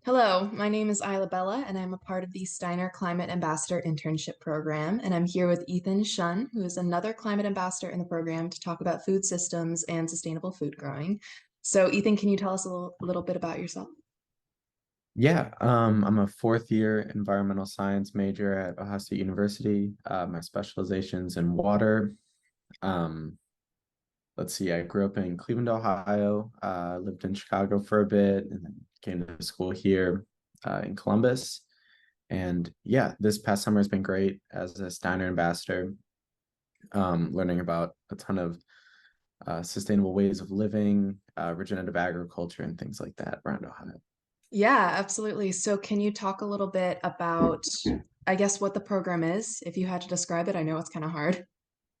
Hello, my name is Isla Bella, and I'm a part of the Steiner Climate Ambassador Internship Program. And I'm here with Ethan Shun, who is another climate ambassador in the program, to talk about food systems and sustainable food growing. So, Ethan, can you tell us a little bit about yourself? Yeah, I'm a fourth year environmental science major at Ohio State University. My specialization's in water. Um, let's see, I grew up in Cleveland, Ohio, lived in Chicago for a bit, and then came to school here in Columbus. And yeah, this past summer has been great as a Steiner ambassador, learning about a ton of sustainable ways of living, regenerative agriculture, and things like that around Ohio. Yeah, absolutely. So, can you talk a little bit about, I guess, what the program is, if you had to describe it? I know it's kind of hard.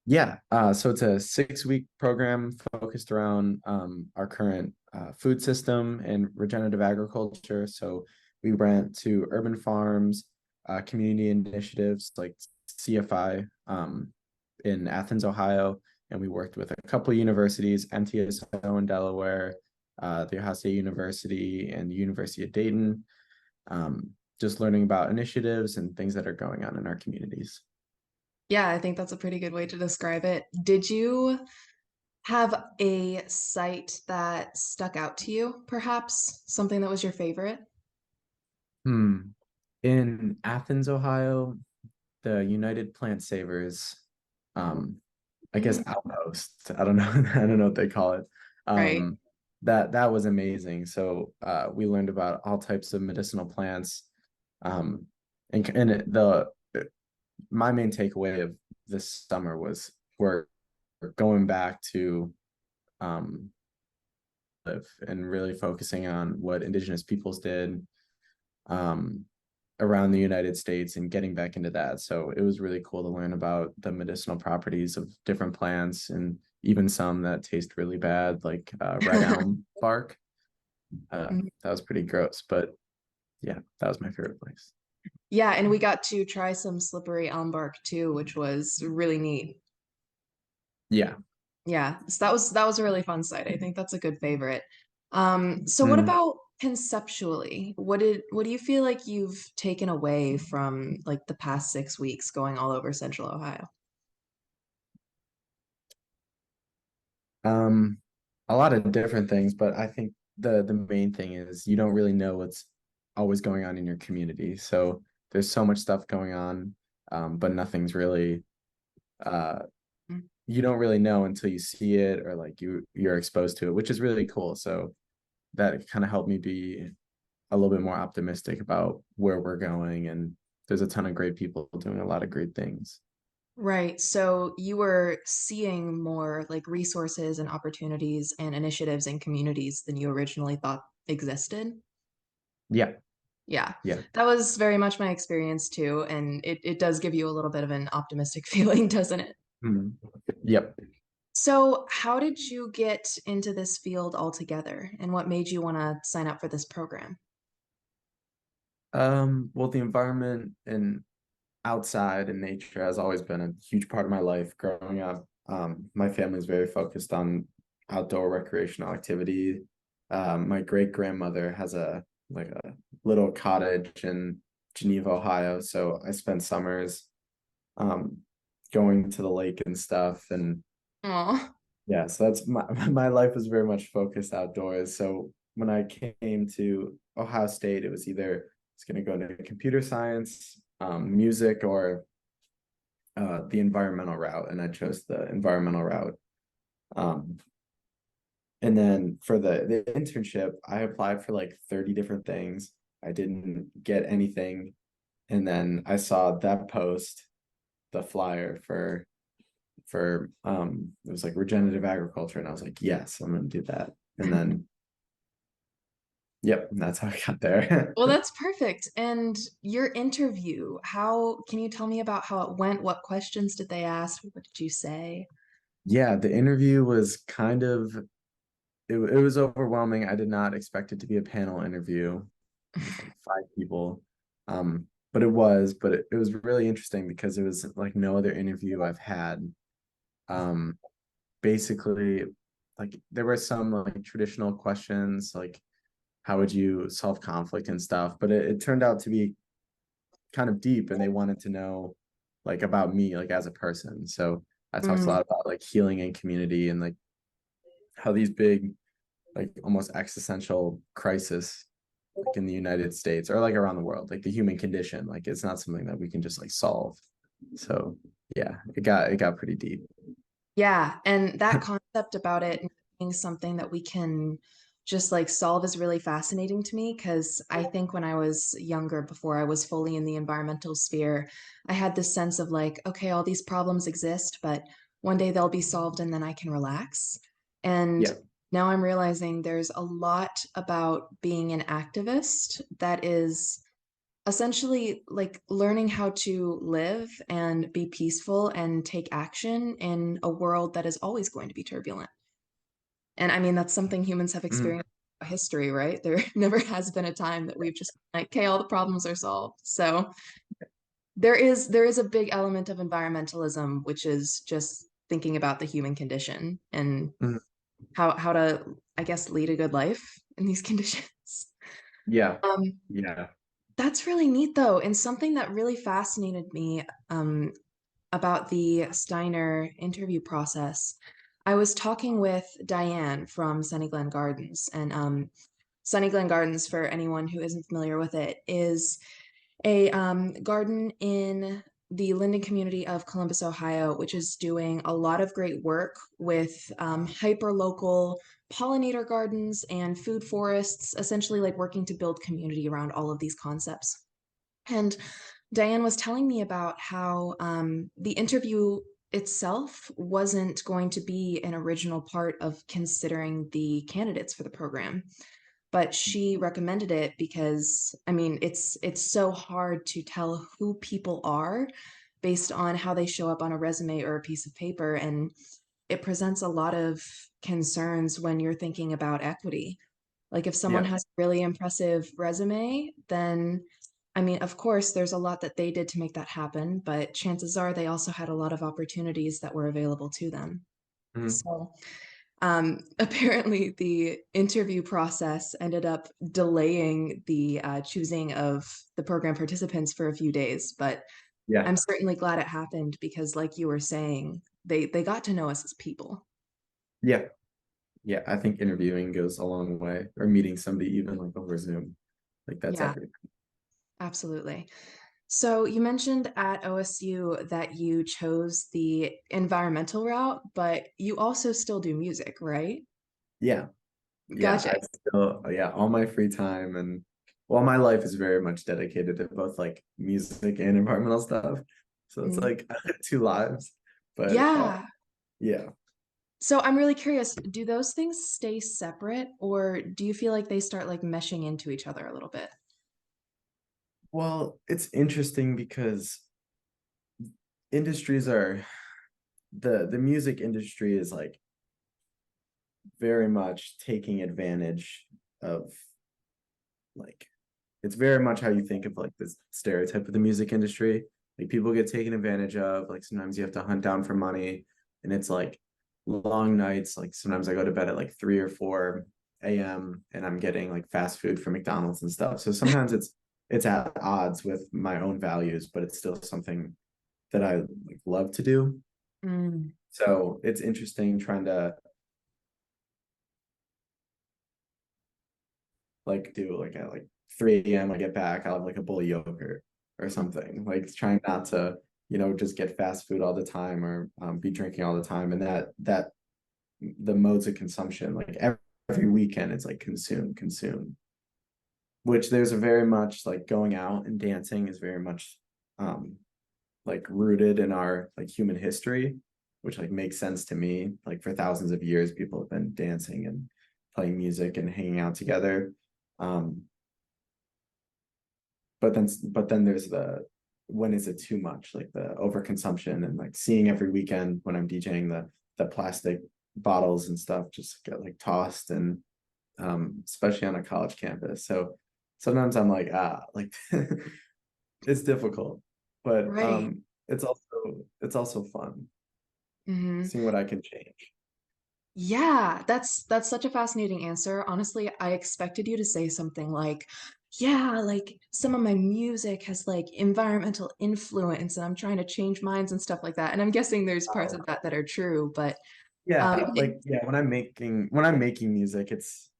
Yeah, so it's a 6 week program focused around our current food system and regenerative agriculture. So we went to urban farms, community initiatives like CFI in Athens, Ohio, and we worked with a couple universities, MTSO in Delaware, the Ohio State University, and the University of Dayton, just learning about initiatives and things that are going on in our communities. Yeah, I think that's a pretty good way to describe it. Did you have a site that stuck out to you, perhaps? Something that was your favorite? Hmm. In Athens, Ohio, the United Plant Savers, um, I guess Mhm. outpost. I don't know. I don't know what they call it. Right. That was amazing. So we learned about all types of medicinal plants. And the my main takeaway of this summer was we're going back to um live and really focusing on what indigenous peoples did um, around the United States and getting back into that. So it was really cool to learn about the medicinal properties of different plants and even some that taste really bad, like red elm bark. That was pretty gross, but yeah, that was my favorite place. Yeah, and we got to try some slippery elm bark too, which was really neat. Yeah. Yeah, so that was a really fun site. I think that's a good favorite. So what Mm. about conceptually? What do you feel like you've taken away from like the past 6 weeks going all over Central Ohio? Um, a lot of different things, but I think the main thing is you don't really know what's always going on in your community. So there's so much stuff going on, but nothing's really you don't really know until you see it or like you're exposed to it, which is really cool. So that kind of helped me be a little bit more optimistic about where we're going. And there's a ton of great people doing a lot of great things. Right. So you were seeing more like resources and opportunities and initiatives in communities than you originally thought existed. Yeah, Yeah, yeah. that was very much my experience too, and it does give you a little bit of an optimistic feeling, doesn't it? Mhm. Yep. So, how did you get into this field altogether, and what made you want to sign up for this program? Well, the environment and outside and nature has always been a huge part of my life growing up. My family is very focused on outdoor recreational activity. My great grandmother has a little cottage in Geneva, Ohio. So I spent summers um, going to the lake and stuff. And Oh, yeah, so that's my life was very much focused outdoors. So when I came to Ohio State, it was either it's going to go to computer science, music, or the environmental route, and I chose the environmental route. Um, and then for the internship, I applied for like 30 different things. I didn't get anything. And then I saw that post, the flyer for it was like regenerative agriculture, and I was like, yes, I'm gonna do that. And then yep, that's how I got there. well, that's perfect. And your interview, how can you tell me about how it went? What questions did they ask? What did you say? Yeah, the interview was kind of it was overwhelming. I did not expect it to be a panel interview. It was like five people. But it was really interesting because it was like no other interview I've had. Um, basically, like there were some like traditional questions like how would you solve conflict and stuff. But it turned out to be kind of deep, and they wanted to know like about me, like as a person. So I talked a Mm, lot about like healing and community, and like how these big, like almost existential crisis, like in the United States or like around the world, like the human condition, like it's not something that we can just like solve. So yeah, it got pretty deep. yeah, and that concept about it being something that we can just like solve is really fascinating to me because I think when I was younger, before I was fully in the environmental sphere, I had this sense of like, okay, all these problems exist, but one day they'll be solved and then I can relax. And Yeah. now I'm realizing there's a lot about being an activist that is essentially like learning how to live and be peaceful and take action in a world that is always going to be turbulent. And I mean, that's something humans have Mhm. experienced in history, right? There never has been a time that we've just like, okay, all the problems are solved. So there is a big element of environmentalism, which is just thinking about the human condition and Mhm. how to, I guess, lead a good life in these conditions. Yeah. Um, Yeah. that's really neat though, and something that really fascinated me about the Steiner interview process. I was talking with Diane from Sunny Glen Gardens, and Sunny Glen Gardens, for anyone who isn't familiar with it, is a garden in the Linden community of Columbus, Ohio, which is doing a lot of great work with hyper local pollinator gardens and food forests, essentially like working to build community around all of these concepts. And Diane was telling me about how the interview itself wasn't going to be an original part of considering the candidates for the program, but she recommended it because I mean it's so hard to tell who people are based on how they show up on a resume or a piece of paper, and it presents a lot of concerns when you're thinking about equity. Like if someone Yeah. has a really impressive resume, then I mean, of course, there's a lot that they did to make that happen, but chances are they also had a lot of opportunities that were available to them. Mhm. So, apparently, the interview process ended up delaying the choosing of the program participants for a few days, but Yeah. I'm certainly glad it happened because, like you were saying, they got to know us as people. Yeah. Yeah. I think interviewing goes a long way, or meeting somebody even like over Zoom. Like that's Yeah, everything. absolutely. So you mentioned at OSU that you chose the environmental route, but you also still do music, right? Yeah. Yeah. Gotcha. I still, yeah, all my free time and well, my life is very much dedicated to both like music and environmental stuff. So it's Mhm. like two lives. But Yeah. yeah. So I'm really curious, do those things stay separate or do you feel like they start like meshing into each other a little bit? Well, it's interesting because industries are the music industry is like very much taking advantage of like it's very much how you think of like this stereotype of the music industry. Like people get taken advantage of, like sometimes you have to hunt down for money and it's like long nights. Like sometimes I go to bed at like 3 or 4 a.m. and I'm getting like fast food from McDonald's and stuff. So sometimes it's at odds with my own values, but it's still something that I like love to do. Mm. So it's interesting trying to like do like at like 3 a.m. I get back, I'll have like a bowl of yogurt or something. Like trying not to, just get fast food all the time or be drinking all the time. And that the modes of consumption, like every weekend, it's like consume, consume. Which there's a very much like going out and dancing is very much um like rooted in our like human history, which like makes sense to me. Like for thousands of years, people have been dancing and playing music and hanging out together. Um, but then there's the when is it too much, like the overconsumption and like seeing every weekend when I'm DJing the plastic bottles and stuff just get like tossed and especially on a college campus. So sometimes I'm like, like it's difficult, but it's also fun Hmm. seeing what I can change. Yeah, that's such a fascinating answer. Honestly, I expected you to say something like, yeah, like some of my music has like environmental influence and I'm trying to change minds and stuff like that. And I'm guessing there's parts of that that are true, but Yeah, it, like yeah, when I'm making music, it's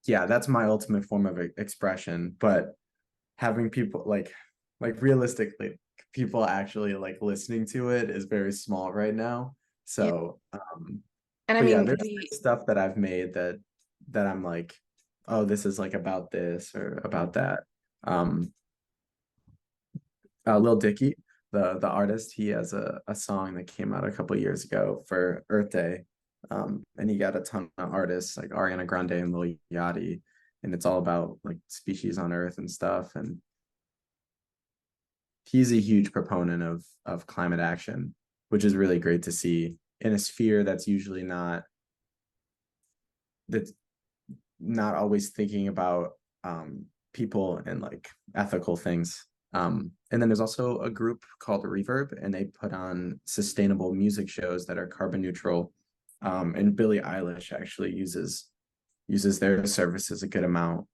yeah, that's my ultimate form of expression. But having people like realistically, people actually like listening to it is very small right now. yeah. So And I but yeah, mean there's the stuff that I've made that I'm like, oh, this is like about this or about that. Um Lil Dicky, the artist, he has a song that came out a couple years ago for Earth Day. And he got a ton of artists like Ariana Grande and Lil Yachty, and it's all about like species on Earth and stuff. And he's a huge proponent of climate action, which is really great to see in a sphere that's not always thinking about people and like ethical things. And then there's also a group called Reverb, and they put on sustainable music shows that are carbon neutral. And Billie Eilish actually uses their services a good amount.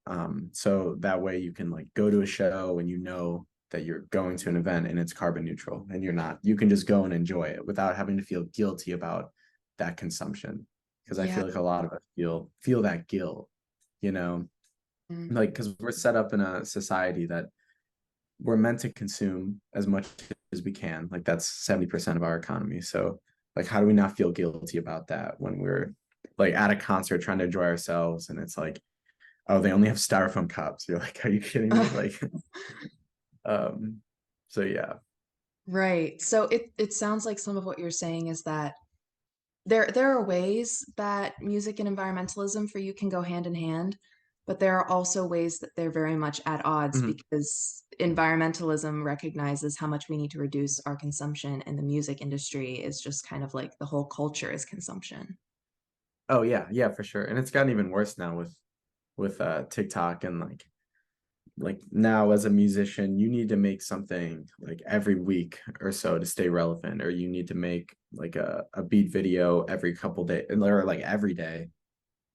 So that way you can like go to a show and you know that you're going to an event and it's carbon neutral and you can just go and enjoy it without having to feel guilty about that consumption. Because I yeah. feel like a lot of us feel that guilt, you know, Mm. like because we're set up in a society that we're meant to consume as much as we can. Like that's 70% of our economy. So like how do we not feel guilty about that when we're like at a concert trying to enjoy ourselves and it's like, oh, they only have styrofoam cups. You're like, are you kidding me? Like um so yeah. Right. So it sounds like some of what you're saying is that there are ways that music and environmentalism for you can go hand in hand, but there are also ways that they're very much at odds Mhm. because environmentalism recognizes how much we need to reduce our consumption, and the music industry is just kind of like the whole culture is consumption. Oh yeah, yeah, for sure. And it's gotten even worse now with TikTok and like now as a musician you need to make something like every week or so to stay relevant, or you need to make like a beat video every couple days or like every day.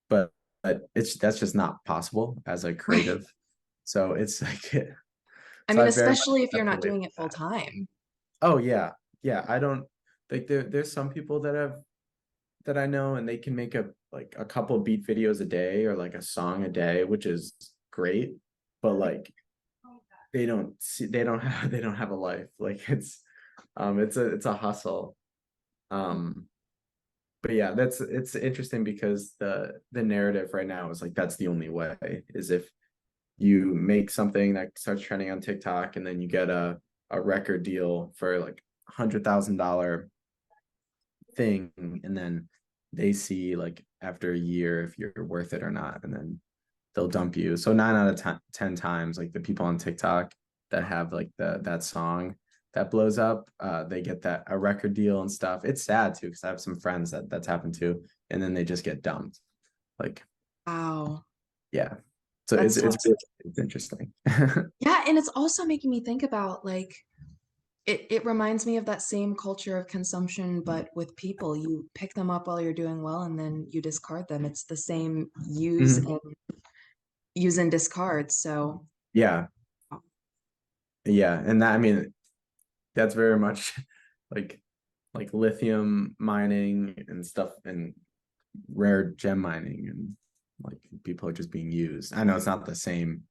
But it's that's just not possible as a Right. creative. So it's like I so mean, I very much especially if you're stepped not away doing from it full that. time. Oh yeah, yeah, I don't like there's some people that I know and they can make a like a couple beat videos a day or like a song a day, which is great, but like they don't have they don't have a life. Like it's a hustle. Um but yeah, it's interesting because the narrative right now is like that's the only way is if you make something that starts trending on TikTok and then you get a record deal for like $100,000 thing, and then they see like after a year if you're worth it or not, and then they'll dump you. So 9 out of 10 times, like the people on TikTok that have like that song that blows up, they get that a record deal and stuff. It's sad too because I have some friends that's happened to, and then they just get dumped. Like Wow. yeah, so That's so, it's interesting. yeah, and it's also making me think about like it reminds me of that same culture of consumption, but with people. You pick them up while you're doing well and then you discard them. It's the same Mhm. use and discard. So Yeah, yeah, and that I mean that's very much like like lithium mining and stuff and rare gem mining, and like people are just being used. I know it's not the same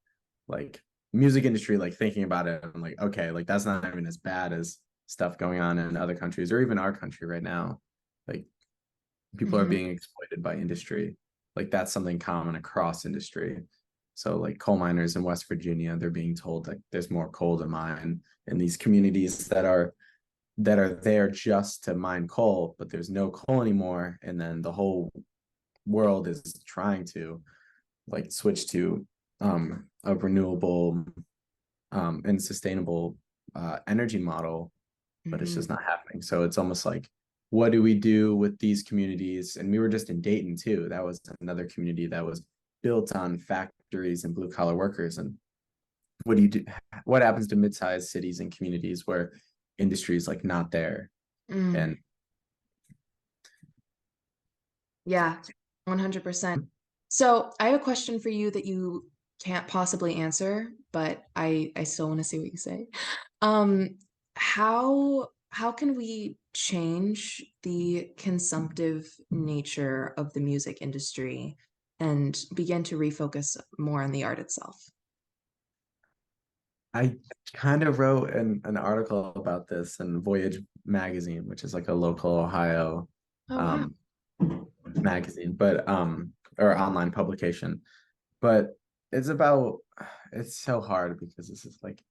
like music industry, like thinking about it, I'm like, okay, like that's not even as bad as stuff going on in other countries or even our country right now. Like people are mhm. being exploited by industry. Like that's something common across industry. So like coal miners in West Virginia, they're being told like there's more coal to mine in these communities that are there just to mine coal, but there's no coal anymore. And then the whole world is trying to like switch to a renewable and sustainable energy model, but it's just Mhm. not happening. So it's almost like, what do we do with these communities? And we were just in Dayton too. That was another community that was built on factories and blue collar workers. And what do you do? What happens to mid-sized cities and communities where industry is like not there? Mm. And Yeah, 100%. So I have a question for you that you can't possibly answer, but I still want to see what you say. Um, how can we change the consumptive nature of the music industry and begin to refocus more on the art itself? I kind of wrote an article about this in Voyage magazine, which is like a local Ohio Oh wow. um magazine, but or online publication. But it's about it's so hard because this is like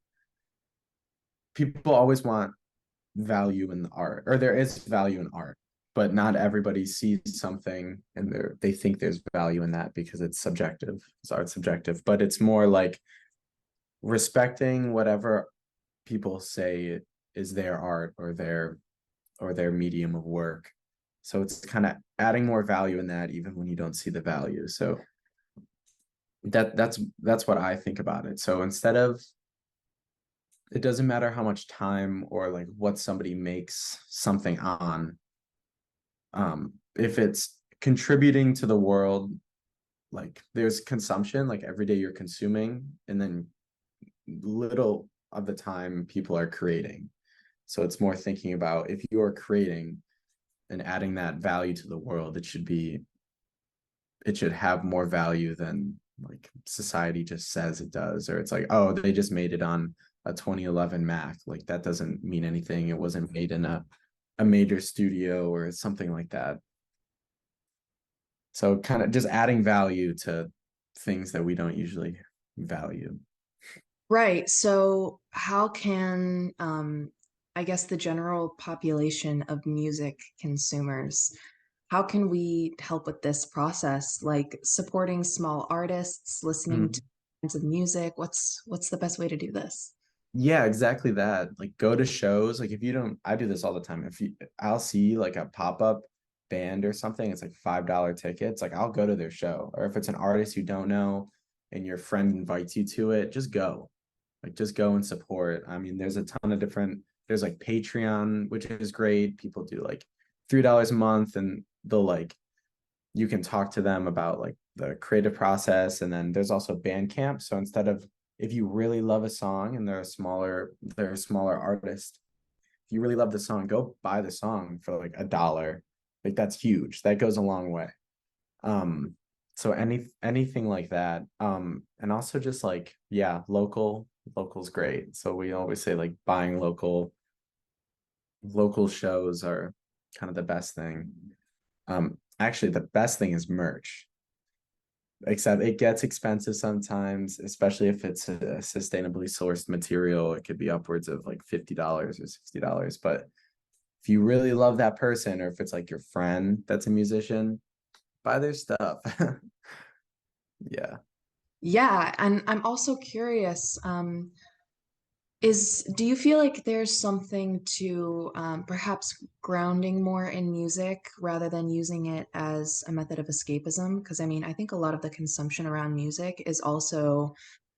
people always want value in the art, or there is value in art, but not everybody sees something and they think there's value in that because it's subjective. It's art subjective, but it's more like respecting whatever people say is their art or their medium of work. So it's kind of adding more value in that even when you don't see the value. So that's what I think about it. So instead of it doesn't matter how much time or like what somebody makes something on, if it's contributing to the world, like there's consumption, like every day you're consuming, and then little of the time people are creating. So it's more thinking about if you are creating and adding that value to the world, it should have more value than like society just says it does, or it's like, oh, they just made it on a 2011 Mac. Like that doesn't mean anything. It wasn't made in a major studio or something like that. So kind of just adding value to things that we don't usually value. Right. So how can I guess the general population of music consumers, how can we help with this process? Like supporting small artists, listening to Mhm. kinds of music. What's the best way to do this? Yeah, exactly that. Like go to shows. Like if you don't, I do this all the time. I'll see like a pop-up band or something, it's like $5 tickets. Like I'll go to their show. Or if it's an artist you don't know and your friend invites you to it, just go. Like just go and support. I mean, there's a ton of different, there's like Patreon, which is great. People do like $3 a month and they'll like you can talk to them about like the creative process. And then there's also Bandcamp. So instead of if you really love a song and they're a smaller artist, if you really love the song, go buy the song for like $1. Like that's huge. That goes a long way. Um, so anything like that. And also just like, yeah, local's great. So we always say like buying local shows are kind of the best thing. Actually, the best thing is merch, except it gets expensive sometimes, especially if it's a sustainably sourced material. It could be upwards of like $50 or $60. But if you really love that person, or if it's like your friend that's a musician, buy their stuff. Yeah. Yeah, and I'm also curious, do you feel like there's something to perhaps grounding more in music rather than using it as a method of escapism? Because I mean, I think a lot of the consumption around music is also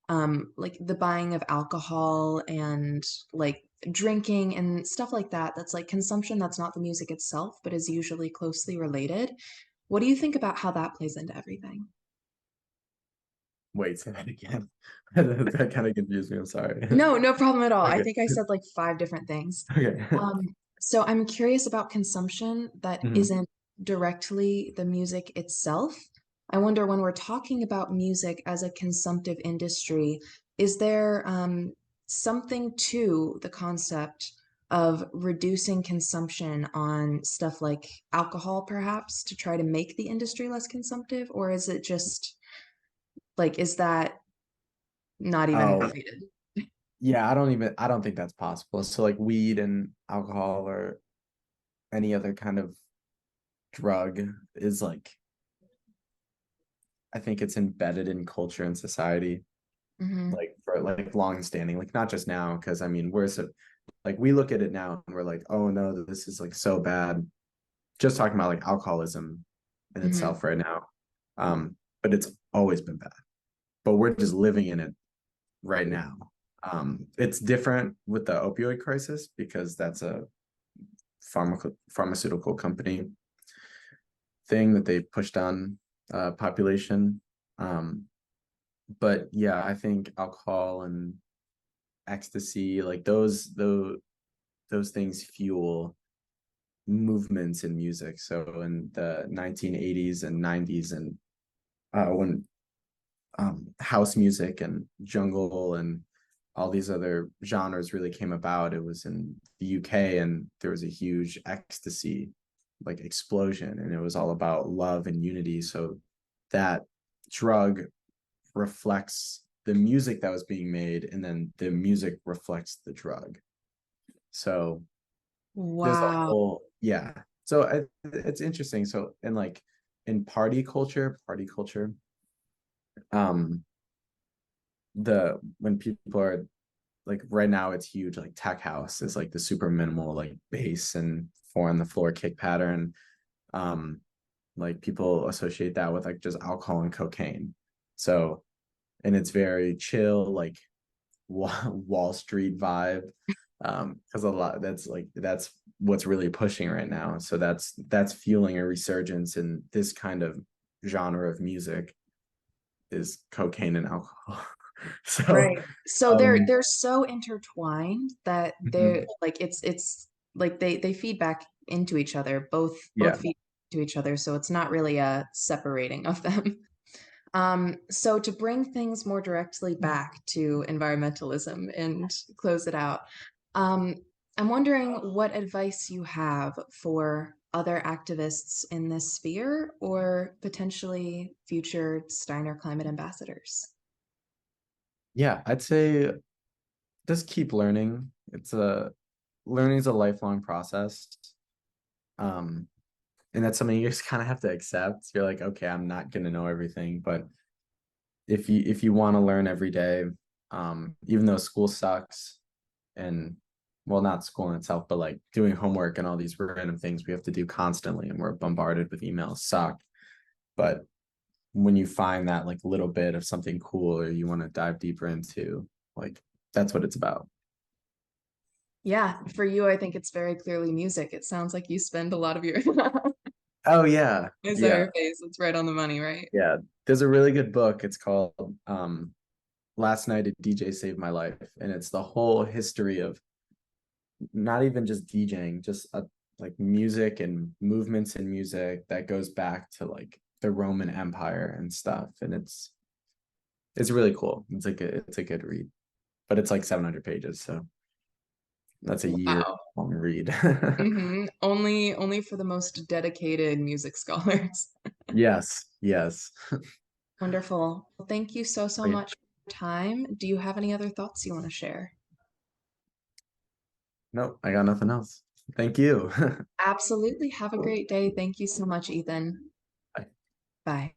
like the buying of alcohol and like drinking and stuff like that. That's like consumption that's not the music itself, but is usually closely related. What do you think about how that plays into everything? Wait, say that again. That kind of confused me. I'm sorry. No, no problem at all. I Okay. think I said like five different things. Okay. So I'm curious about consumption that Mhm. isn't directly the music itself. I wonder when we're talking about music as a consumptive industry, is there something to the concept of reducing consumption on stuff like alcohol, perhaps, to try to make the industry less consumptive? Or is it just like, is that not even Oh, related? yeah, I don't think that's possible. So like weed and alcohol or any other kind of drug is like I think it's embedded in culture and society, Hmm. like for like long standing, like not just now, because I mean we're so like we look at it now and we're like, oh no, this is like so bad. Just talking about like alcoholism in Hmm. itself right now. But it's always been bad. But we're just living in it right now. It's different with the opioid crisis because that's a pharmaceutical company thing that they pushed on population. But yeah, I think alcohol and ecstasy, like those things fuel movements in music. So in the 1980s and 90s, and when house music and jungle and all these other genres really came about, it was in the UK, and there was a huge ecstasy like explosion, and it was all about love and unity. So that drug reflects the music that was being made, and then the music reflects the drug. So there's a Wow. whole, yeah. So it's interesting. So in like in party culture, um, the when people are like right now, it's huge. Like tech house is like the super minimal like bass and four on the floor kick pattern. Um, like people associate that with like just alcohol and cocaine. So and it's very chill, like Wall Street vibe. Because a lot that's what's really pushing right now. So that's fueling a resurgence in this kind of genre of music is cocaine and alcohol. So Right. So um they're so intertwined that they're mhm, like it's like they feed back into each other. Both yeah. feed into each other. So it's not really a separating of them. So to bring things more directly back to environmentalism and close it out, um, I'm wondering what advice you have for other activists in this sphere or potentially future Steiner climate ambassadors. Yeah, I'd say just keep learning. It's a learning is a lifelong process. Um, and that's something you just kind of have to accept. You're like, okay, I'm not gonna know everything, but if you want to learn every day, even though school sucks, and well, not school in itself, but like doing homework and all these random things we have to do constantly, and we're bombarded with emails, suck. But when you find that like little bit of something cool or you want to dive deeper into, like that's what it's about. Yeah, for you, I think it's very clearly music. It sounds like you spend a lot of your Oh yeah, I saw yeah, your face. It's right on the money, right? yeah. There's a really good book. It's called Last Night a DJ Saved My Life, and it's the whole history of not even just DJing, just like music and movements in music that goes back to like the Roman Empire and stuff. And it's really cool. It's a good read, but it's like 700 pages, so that's a year Wow. long read. Only for the most dedicated music scholars. Yes, yes. Wonderful. Well, thank you so Wait, much for your time. Do you have any other thoughts you want to share? no, I got nothing else. Thank you. Absolutely. Have a great day. Thank you so much, Ethan. Bye.